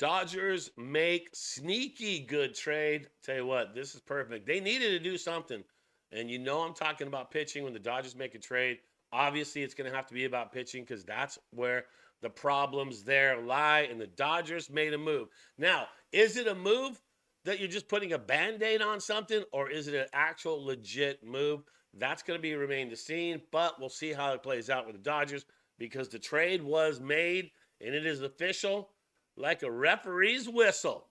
Dodgers make sneaky good trade. Tell you what, this is perfect. They needed to do something. And you know I'm talking about pitching when the Dodgers make a trade. Obviously, it's going to have to be about pitching because that's where the problems there lie. And the Dodgers made a move. Now, is it a move that you're just putting a band-aid on something, or is it an actual legit move? That's going to be remain to seen, but we'll see how it plays out with the Dodgers because the trade was made and it is official like a referee's whistle.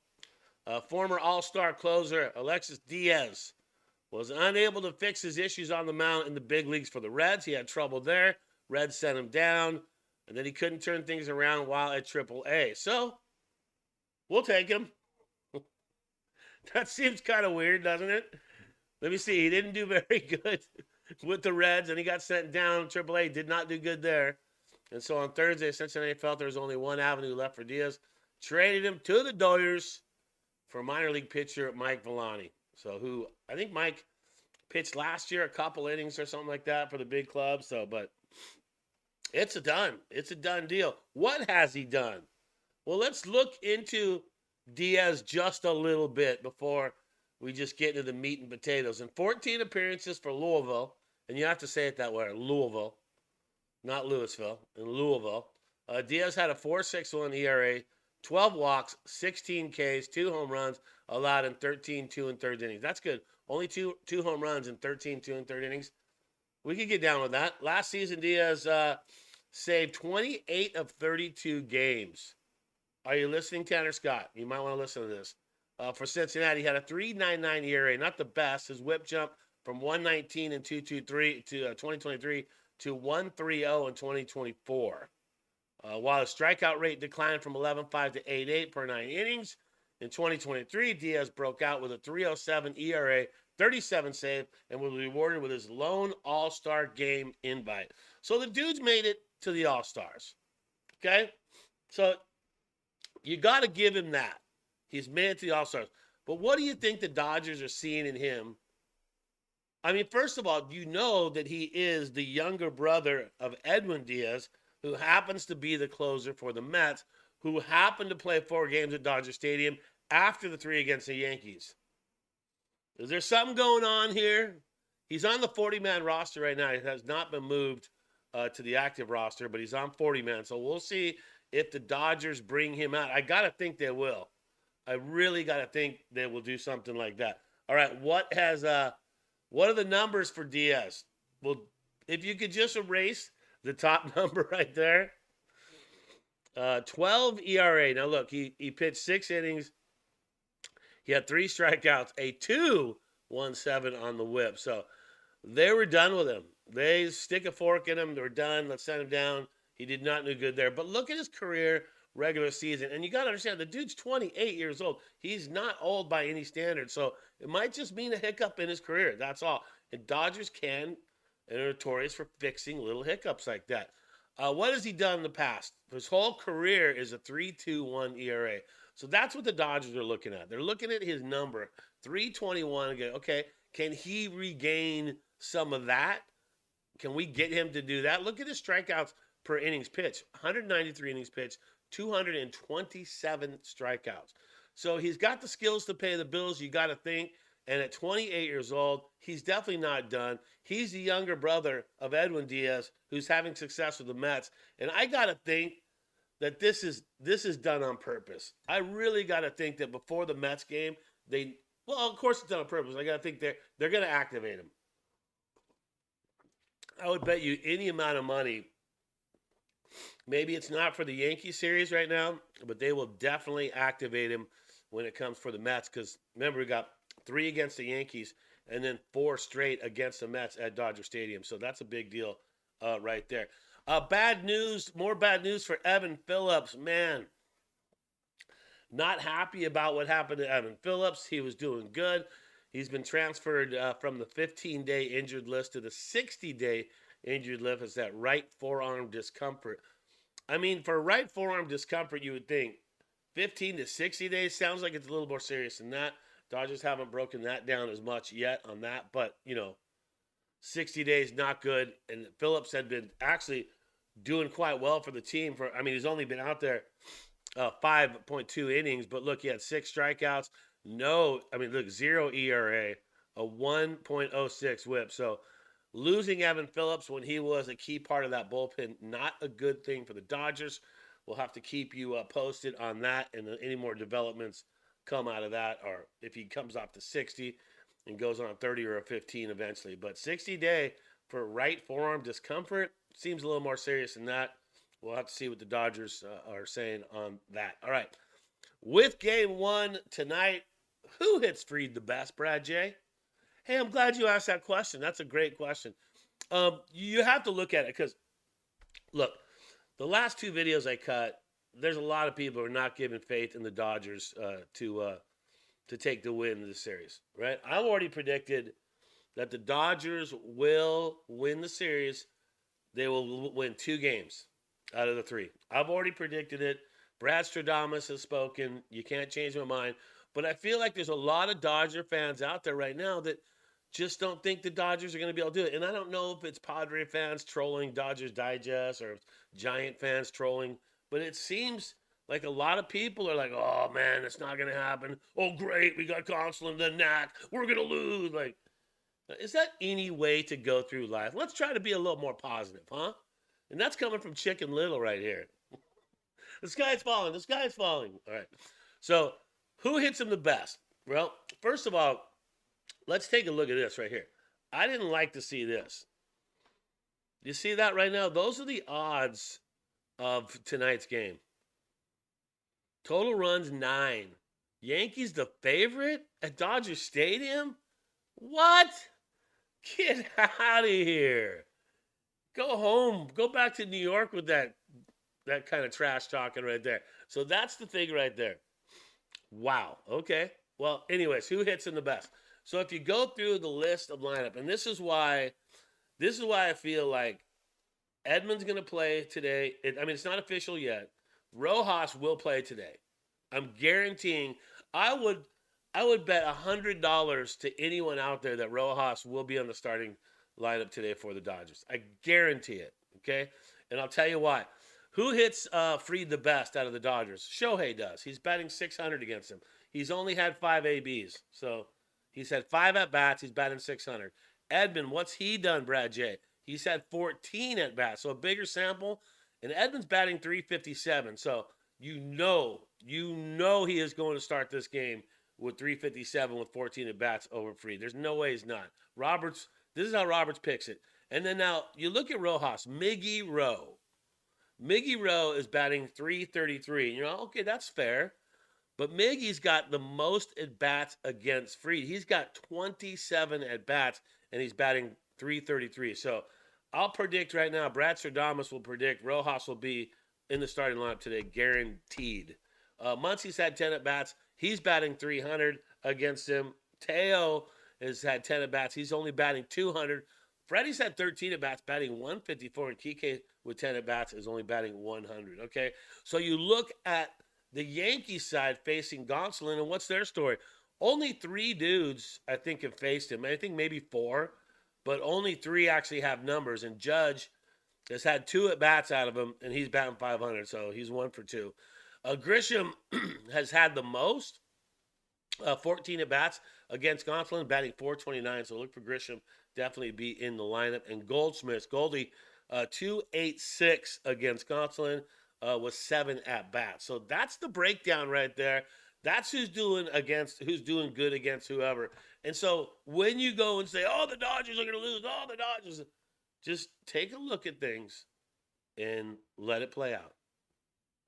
Former All-Star closer Alexis Diaz was unable to fix his issues on the mound in the big leagues for the Reds. He had trouble there. Reds sent him down, and then he couldn't turn things around while at AAA. So we'll take him. That seems kind of weird, doesn't it? Let me see. He didn't do very good with the Reds, and he got sent down. AAA did not do good there. And so on Thursday, Cincinnati felt there was only one avenue left for Diaz. Traded him to the Dodgers for minor league pitcher Mike Villani. So who I think Mike pitched last year a couple innings or something like that for the big club. So, but it's a done. It's a done deal. What has he done? Well, let's look into Diaz just a little bit before we just get into the meat and potatoes. In 14 appearances for Louisville, and you have to say it that way, Louisville, not Louisville, in Louisville. Diaz had a 4.61 ERA, 12 walks, 16 Ks, 2 home runs allowed in 13 2 and third innings. That's good. Only two home runs in 13 2 and third innings. We could get down with that. Last season, Diaz saved 28 of 32 games. Are you listening, Tanner Scott? You might want to listen to this. For Cincinnati, he had a 3.99 ERA, not the best. His whip jumped from 119 in 223 to 2023 to 130 in 2024. While his strikeout rate declined from 11.5 to 8.8 per 9 innings, in 2023, Diaz broke out with a 3.07 ERA, 37 save, and was rewarded with his lone All-Star game invite. So the dude's made it to the All-Stars. Okay? So you got to give him that. He's made it to the All-Stars. But what do you think the Dodgers are seeing in him? I mean, first of all, you know that he is the younger brother of Edwin Diaz, who happens to be the closer for the Mets, who happened to play 4 games at Dodger Stadium after the 3 against the Yankees. Is there something going on here? He's on the 40-man roster right now. He has not been moved to the active roster, but he's on 40-man. So we'll see if the Dodgers bring him out. I got to think they will. I really got to think they will do something like that. All right, what are the numbers for Diaz? Well, if you could just erase the top number right there. 12 ERA. Now, look, he pitched 6 innings. He had 3 strikeouts, a 2.17 on the whip. So they were done with him. They stick a fork in him. They're done. Let's send him down. He did not do good there. But look at his career regular season. And you got to understand, the dude's 28 years old. He's not old by any standard. So it might just mean a hiccup in his career. That's all. And Dodgers can and are notorious for fixing little hiccups like that. What has he done in the past? His whole career is a 3.21 ERA. So that's what the Dodgers are looking at. They're looking at his number, 3.21 again. Okay, can he regain some of that? Can we get him to do that? Look at his strikeouts per innings pitched. 193 innings pitched, 227 strikeouts. So he's got the skills to pay the bills, you got to think. And at 28 years old, he's definitely not done. He's the younger brother of Edwin Diaz, who's having success with the Mets. And I got to think that this is done on purpose. I really got to think that before the Mets game, of course it's done on purpose. I got to think they're going to activate him. I would bet you any amount of money. Maybe it's not for the Yankee series right now, but they will definitely activate him when it comes for the Mets. Because remember, we got 3 against the Yankees and then 4 straight against the Mets at Dodger Stadium. So that's a big deal right there. Bad news, more bad news for Evan Phillips. Man, not happy about what happened to Evan Phillips. He was doing good. He's been transferred from the 15-day injured list to the 60-day injured list as that right forearm discomfort. I mean, for right forearm discomfort, you would think 15 to 60 days sounds like it's a little more serious than that. Dodgers haven't broken that down as much yet on that, but, 60 days, not good. And Phillips had been actually doing quite well for the team. He's only been out there 5.2 innings, but look, he had 6 strikeouts. No, I mean, look, 0 ERA, a 1.06 whip. So losing Evan Phillips when he was a key part of that bullpen, not a good thing for the Dodgers. We'll have to keep you posted on that and any more developments come out of that, or if he comes off to 60 and goes on 30 or a 15 eventually. But 60-day for right forearm discomfort seems a little more serious than that. We'll have to see what the Dodgers are saying on that. All right. With game one tonight, who hits Freed the best, Brad J? Hey, I'm glad you asked that question. That's a great question. You have to look at it because, look, the last 2 videos I cut, there's a lot of people who are not giving faith in the Dodgers to take the win in this series, right? I've already predicted that the Dodgers will win the series. They will win 2 games out of the 3. I've already predicted it. Brad Stradamus has spoken. You can't change my mind. But I feel like there's a lot of Dodger fans out there right now that just don't think the Dodgers are going to be able to do it. And I don't know if it's Padre fans trolling Dodgers Digest or Giant fans trolling, but it seems like a lot of people are like, oh man, it's not going to happen. Oh great, we got Consul in the knack. We're going to lose. Like, is that any way to go through life? Let's try to be a little more positive, huh? And that's coming from Chicken Little right here. The sky's falling. The sky's falling. All right. So, who hits him the best? Well, first of all, let's take a look at this right here. I didn't like to see this. You see that right now? Those are the odds of tonight's game. Total runs 9. Yankees the favorite at Dodger Stadium? What? Get out of here. Go home. Go back to New York with that kind of trash talking right there. So that's the thing right there. Wow. Okay. Well, anyways, who hits him the best? So if you go through the list of lineup, and this is why I feel like Edman's going to play today. It's not official yet. Rojas will play today. I'm guaranteeing. I would bet $100 to anyone out there that Rojas will be on the starting lineup today for the Dodgers. I guarantee it. Okay, and I'll tell you why. Who hits Freed the best out of the Dodgers? Shohei does. He's batting 600 against him. He's only had 5 ABs, so he's had 5 at bats. He's batting 600. Edman, what's he done, Brad J? He's had 14 at bats, so a bigger sample. And Edman's batting 357, so you know he is going to start this game with 357 with 14 at bats over Freed. There's no way he's not. This is how Roberts picks it. And then now you look at Rojas, Miggy Rowe. Miggy Rowe is batting 333. You know, okay, that's fair. But Miggy's got the most at-bats against Freed. He's got 27 at-bats, and he's batting 333. So I'll predict right now, Brad Stradamus will predict Rojas will be in the starting lineup today, guaranteed. Muncie's had 10 at-bats. He's batting 300 against him. Teo has had 10 at-bats. He's only batting 200. Freddie's had 13 at-bats, batting 154, and Kike with 10 at-bats is only batting 100, okay? So you look at the Yankees side facing Gonsolin, and what's their story? Only 3 dudes, I think, have faced him. I think maybe 4, but only 3 actually have numbers, and Judge has had 2 at-bats out of him, and he's batting 500, so he's 1 for 2. Grisham has had the most, 14 at-bats against Gonsolin, batting 429, so look for Grisham definitely be in the lineup. And Goldie, 286 against Gonsolin with 7 at-bats. So that's the breakdown right there. That's who's doing good against whoever. And so when you go and say, oh, the Dodgers are going to lose, oh, the Dodgers, just take a look at things and let it play out.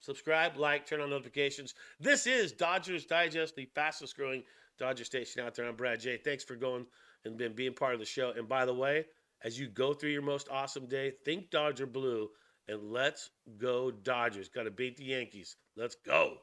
Subscribe, like, turn on notifications. This is Dodgers Digest, the fastest growing Dodger station out there. I'm Brad J. Thanks for going and being part of the show. And by the way, as you go through your most awesome day, think Dodger Blue and let's go Dodgers. Got to beat the Yankees. Let's go.